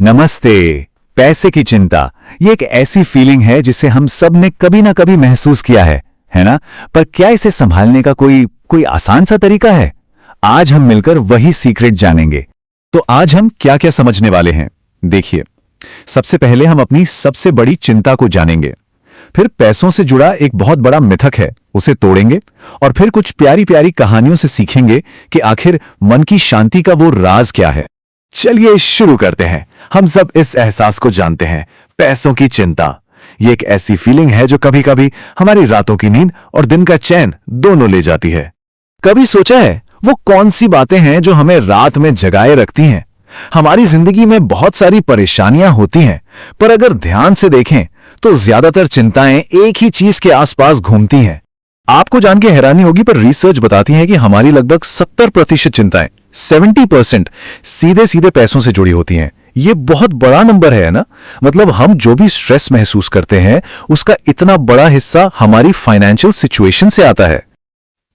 नमस्ते। पैसे की चिंता ये एक ऐसी फीलिंग है जिसे हम सब ने कभी ना कभी महसूस किया है ना? पर क्या इसे संभालने का कोई आसान सा तरीका है? आज हम मिलकर वही सीक्रेट जानेंगे। तो आज हम क्या क्या समझने वाले हैं, देखिए। सबसे पहले हम अपनी सबसे बड़ी चिंता को जानेंगे, फिर पैसों से जुड़ा एक बहुत बड़ा मिथक है उसे तोड़ेंगे, और फिर कुछ प्यारी प्यारी कहानियों से सीखेंगे कि आखिर मन की शांति का वो राज क्या है। चलिए शुरू करते हैं। हम सब इस एहसास को जानते हैं, पैसों की चिंता। ये एक ऐसी फीलिंग है जो कभी कभी हमारी रातों की नींद और दिन का चैन दोनों ले जाती है। कभी सोचा है वो कौन सी बातें हैं जो हमें रात में जगाए रखती हैं? हमारी जिंदगी में बहुत सारी परेशानियां होती हैं, पर अगर ध्यान से देखें तो ज्यादातर चिंताएं एक ही चीज के आसपास घूमती हैं। आपको जान के हैरानी होगी, पर रिसर्च बताती है कि हमारी लगभग 70% चिंताएं 70% सीधे सीधे पैसों से जुड़ी होती हैं। ये बहुत बड़ा नंबर है ना? मतलब हम जो भी स्ट्रेस महसूस करते हैं उसका इतना बड़ा हिस्सा हमारी फाइनेंशियल सिचुएशन से आता है।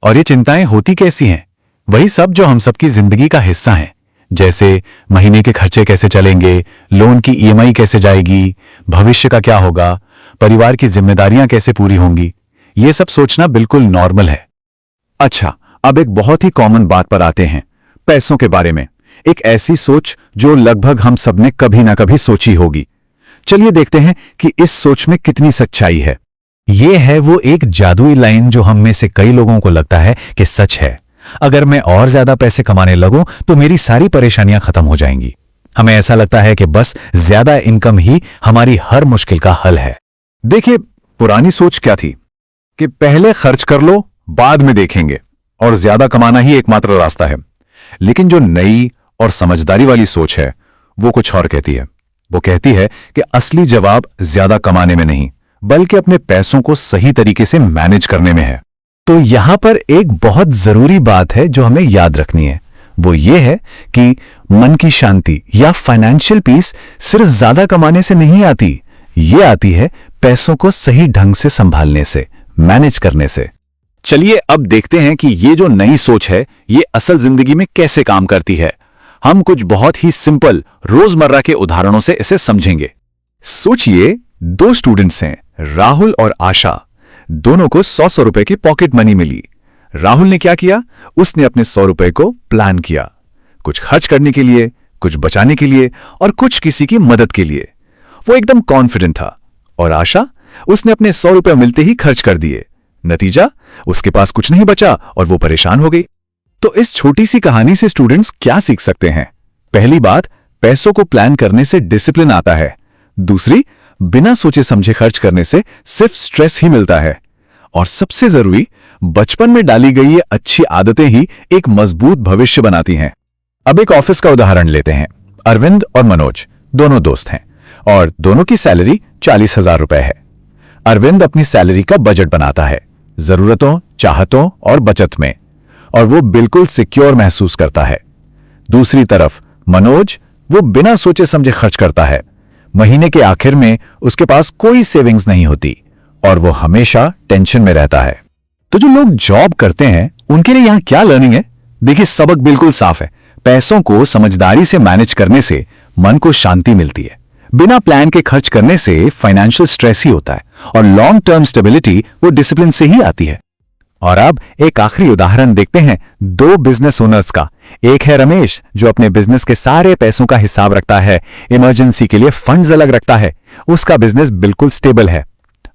और ये चिंताएं होती कैसी हैं? वही सब जो हम सबकी जिंदगी का हिस्सा हैं, जैसे महीने के खर्चे कैसे चलेंगे, लोन की ईएमआई कैसे जाएगी, भविष्य का क्या होगा, परिवार की जिम्मेदारियां कैसे पूरी होंगी। ये सब सोचना बिल्कुल नॉर्मल है। अच्छा, अब एक बहुत ही कॉमन बात पर आते हैं, पैसों के बारे में। एक ऐसी सोच जो लगभग हम सबने कभी ना कभी सोची होगी। चलिए देखते हैं कि इस सोच में कितनी सच्चाई है। ये है वो एक जादुई लाइन जो हम में से कई लोगों को लगता है कि सच है। अगर मैं और ज्यादा पैसे कमाने लगूं तो मेरी सारी परेशानियां खत्म हो जाएंगी। हमें ऐसा लगता है कि बस ज्यादा इनकम ही हमारी हर मुश्किल का हल है। देखिए, पुरानी सोच क्या थी कि पहले खर्च कर लो, बाद में देखेंगे, और ज्यादा कमाना ही एकमात्र रास्ता है। लेकिन जो नई और समझदारी वाली सोच है वो कुछ और कहती है। वो कहती है कि असली जवाब ज्यादा कमाने में नहीं, बल्कि अपने पैसों को सही तरीके से मैनेज करने में है। तो यहां पर एक बहुत जरूरी बात है जो हमें याद रखनी है। वो ये है कि मन की शांति या फाइनेंशियल पीस सिर्फ ज्यादा कमाने से नहीं आती। ये आती है पैसों को सही ढंग से संभालने से, मैनेज करने से। चलिए अब देखते हैं कि ये जो नई सोच है ये असल जिंदगी में कैसे काम करती है। हम कुछ बहुत ही सिंपल रोजमर्रा के उदाहरणों से इसे समझेंगे। सोचिए, दो स्टूडेंट्स हैं, राहुल और आशा। दोनों को 100 रुपए की पॉकेट मनी मिली। राहुल ने क्या किया? उसने अपने 100 रुपए को प्लान किया, कुछ खर्च करने के लिए, कुछ बचाने के लिए, और कुछ किसी की मदद के लिए। वो एकदम कॉन्फिडेंट था। और आशा, उसने अपने 100 रुपए मिलते ही खर्च कर दिए। नतीजा, उसके पास कुछ नहीं बचा और वो परेशान हो गई। तो इस छोटी सी कहानी से स्टूडेंट्स क्या सीख सकते हैं? पहली बात, पैसों को प्लान करने से डिसिप्लिन आता है। दूसरी, बिना सोचे समझे खर्च करने से सिर्फ स्ट्रेस ही मिलता है। और सबसे जरूरी, बचपन में डाली गई ये अच्छी आदतें ही एक मजबूत भविष्य बनाती हैं। अब एक ऑफिस का उदाहरण लेते हैं। अरविंद और मनोज दोनों दोस्त हैं और दोनों की सैलरी 40,000 रुपए है। अरविंद अपनी सैलरी का बजट बनाता है, जरूरतों, चाहतों और बचत में, और वो बिल्कुल सिक्योर महसूस करता है। दूसरी तरफ मनोज, वो बिना सोचे समझे खर्च करता है। महीने के आखिर में उसके पास कोई सेविंग्स नहीं होती और वो हमेशा टेंशन में रहता है। तो जो लोग जॉब करते हैं उनके लिए यहां क्या लर्निंग है? देखिए, सबक बिल्कुल साफ है। पैसों को समझदारी से मैनेज करने से मन को शांति मिलती है। बिना प्लान के खर्च करने से फाइनेंशियल स्ट्रेस ही होता है, और लॉन्ग टर्म स्टेबिलिटी वो डिसिप्लिन से ही आती है। और अब एक आखिरी उदाहरण देखते हैं दो बिजनेस ओनर्स का। एक है रमेश, जो अपने बिजनेस के सारे पैसों का हिसाब रखता है, इमरजेंसी के लिए फंड्स अलग रखता है, उसका बिजनेस बिल्कुल स्टेबल है।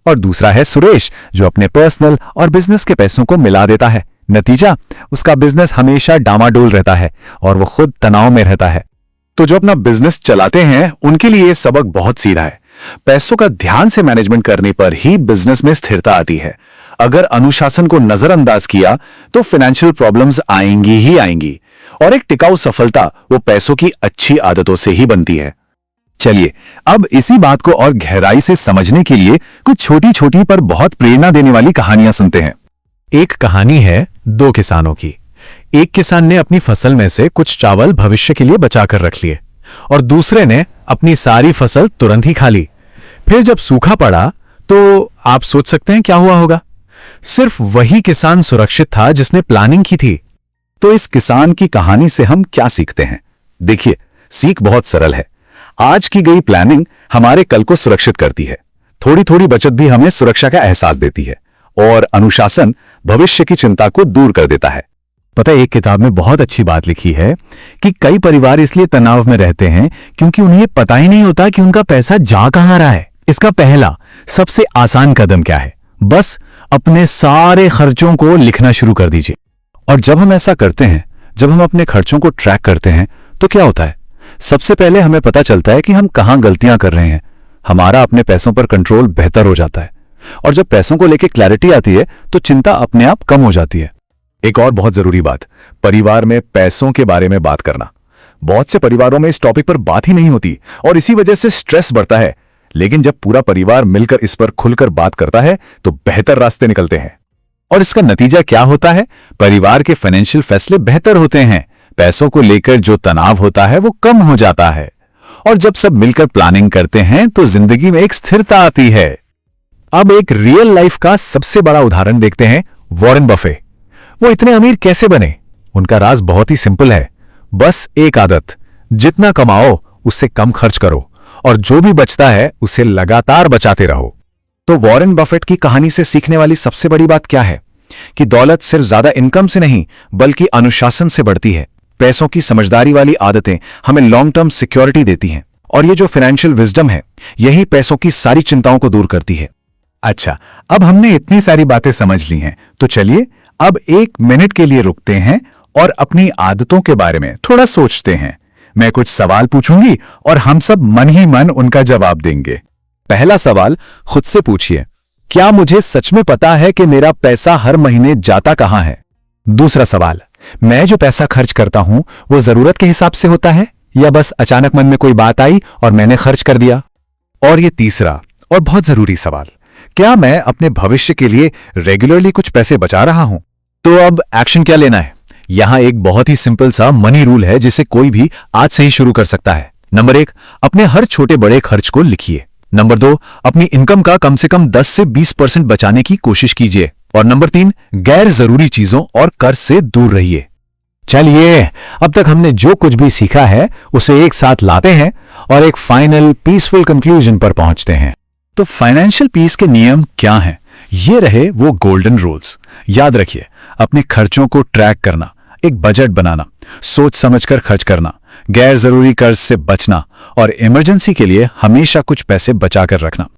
और दूसरा है सुरेश, जो अपने पर्सनल और बिजनेस के पैसों को मिला देता है। नतीजा, उसका बिजनेस हमेशा डामाडोल रहता है और वो खुद तनाव में रहता है। तो जो अपना बिजनेस चलाते हैं उनके लिए ये सबक बहुत सीधा है। पैसों का ध्यान से मैनेजमेंट करने पर ही बिजनेस में स्थिरता आती है। अगर अनुशासन को नजरअंदाज किया तो फाइनेंशियल प्रॉब्लम्स आएंगी ही आएंगी, और एक टिकाऊ सफलता वो पैसों की अच्छी आदतों से ही बनती है। चलिए अब इसी बात को और गहराई से समझने के लिए कुछ छोटी छोटी पर बहुत प्रेरणा देने वाली कहानियां सुनते हैं। एक कहानी है दो किसानों की। एक किसान ने अपनी फसल में से कुछ चावल भविष्य के लिए बचाकर रख लिए, और दूसरे ने अपनी सारी फसल तुरंत ही खा ली। फिर जब सूखा पड़ा तो आप सोच सकते हैं क्या हुआ होगा? सिर्फ वही किसान सुरक्षित था जिसने प्लानिंग की थी। तो इस किसान की कहानी से हम क्या सीखते हैं? देखिए, सीख बहुत सरल है। आज की गई प्लानिंग हमारे कल को सुरक्षित करती है। थोड़ी थोड़ी बचत भी हमें सुरक्षा का एहसास देती है और अनुशासन भविष्य की चिंता को दूर कर देता है। पता है, एक किताब में बहुत अच्छी बात लिखी है कि कई परिवार इसलिए तनाव में रहते हैं क्योंकि उन्हें पता ही नहीं होता कि उनका पैसा जा कहां रहा है। इसका पहला सबसे आसान कदम क्या है? बस अपने सारे खर्चों को लिखना शुरू कर दीजिए। और जब हम ऐसा करते हैं, जब हम अपने खर्चों को ट्रैक करते हैं, तो क्या होता है? सबसे पहले हमें पता चलता है कि हम कहां गलतियां कर रहे हैं। हमारा अपने पैसों पर कंट्रोल बेहतर हो जाता है और जब पैसों को लेकर क्लैरिटी आती है तो चिंता अपने आप कम हो जाती है। एक और बहुत जरूरी बात, परिवार में पैसों के बारे में बात करना। बहुत से परिवारों में इस टॉपिक पर बात ही नहीं होती और इसी वजह से स्ट्रेस बढ़ता है। लेकिन जब पूरा परिवार मिलकर इस पर खुलकर बात करता है तो बेहतर रास्ते निकलते हैं। और इसका नतीजा क्या होता है? परिवार के फाइनेंशियल फैसले बेहतर होते हैं। पैसों को लेकर जो तनाव होता है वो कम हो जाता है और जब सब मिलकर प्लानिंग करते हैं तो जिंदगी में एक स्थिरता आती है। अब एक रियल लाइफ का सबसे बड़ा उदाहरण देखते हैं, वॉरेन बफे। वो इतने अमीर कैसे बने? उनका राज बहुत ही सिंपल है, बस एक आदत, जितना कमाओ उससे कम खर्च करो और जो भी बचता है उसे लगातार बचाते रहो। तो वॉरेन बफेट की कहानी से सीखने वाली सबसे बड़ी बात क्या है? कि दौलत सिर्फ ज्यादा इनकम से नहीं बल्कि अनुशासन से बढ़ती है। पैसों की समझदारी वाली आदतें हमें लॉन्ग टर्म सिक्योरिटी देती हैं और ये जो फाइनेंशियल विजडम है यही पैसों की सारी चिंताओं को दूर करती है। अच्छा, अब हमने इतनी सारी बातें समझ ली हैं, तो चलिए अब 1 मिनट के लिए रुकते हैं और अपनी आदतों के बारे में थोड़ा सोचते हैं। मैं कुछ सवाल पूछूंगी और हम सब मन ही मन उनका जवाब देंगे। पहला सवाल खुद से पूछिए, क्या मुझे सच में पता है कि मेरा पैसा हर महीने जाता कहां है? दूसरा सवाल, मैं जो पैसा खर्च करता हूं वो जरूरत के हिसाब से होता है या बस अचानक मन में कोई बात आई और मैंने खर्च कर दिया? और ये तीसरा और बहुत जरूरी सवाल, क्या मैं अपने भविष्य के लिए रेगुलरली कुछ पैसे बचा रहा हूं? तो अब एक्शन क्या लेना है? यहां एक बहुत ही सिंपल सा मनी रूल है जिसे कोई भी आज से ही शुरू कर सकता है। नंबर 1, अपने हर छोटे बड़े खर्च को लिखिए। नंबर 2, अपनी इनकम का कम से कम 10 से 20% बचाने की कोशिश कीजिए। और नंबर 3, गैर जरूरी चीजों और कर्ज से दूर रहिए। चलिए, अब तक हमने जो कुछ भी सीखा है उसे एक साथ लाते हैं और एक फाइनल पीसफुल कंक्लूजन पर पहुंचते हैं। तो फाइनेंशियल पीस के नियम क्या हैं? ये रहे वो गोल्डन रूल्स। याद रखिए, अपने खर्चों को ट्रैक करना, एक बजट बनाना, सोच समझकर खर्च करना, गैर जरूरी कर्ज से बचना और इमरजेंसी के लिए हमेशा कुछ पैसे बचाकर रखना।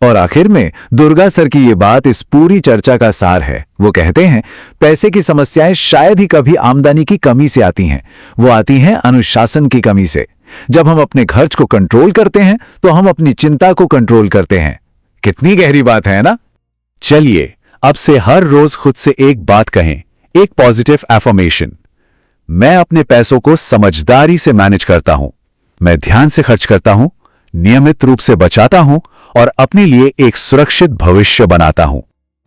और आखिर में दुर्गा सर की ये बात इस पूरी चर्चा का सार है। वो कहते हैं, पैसे की समस्याएं शायद ही कभी आमदनी की कमी से आती हैं, वो आती हैं अनुशासन की कमी से। जब हम अपने खर्च को कंट्रोल करते हैं तो हम अपनी चिंता को कंट्रोल करते हैं। कितनी गहरी बात है ना? चलिए, अब से हर रोज खुद से एक बात कहें, एक पॉजिटिव एफर्मेशन। मैं अपने पैसों को समझदारी से मैनेज करता हूं, मैं ध्यान से खर्च करता हूं, नियमित रूप से बचाता हूं और अपने लिए एक सुरक्षित भविष्य बनाता हूं।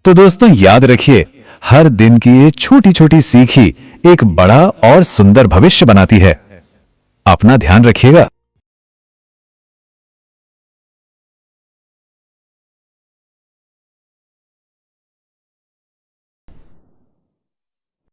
तो दोस्तों, याद रखिए, हर दिन की ये छोटी छोटी सीख ही एक बड़ा और सुंदर भविष्य बनाती है। अपना ध्यान रखिएगा।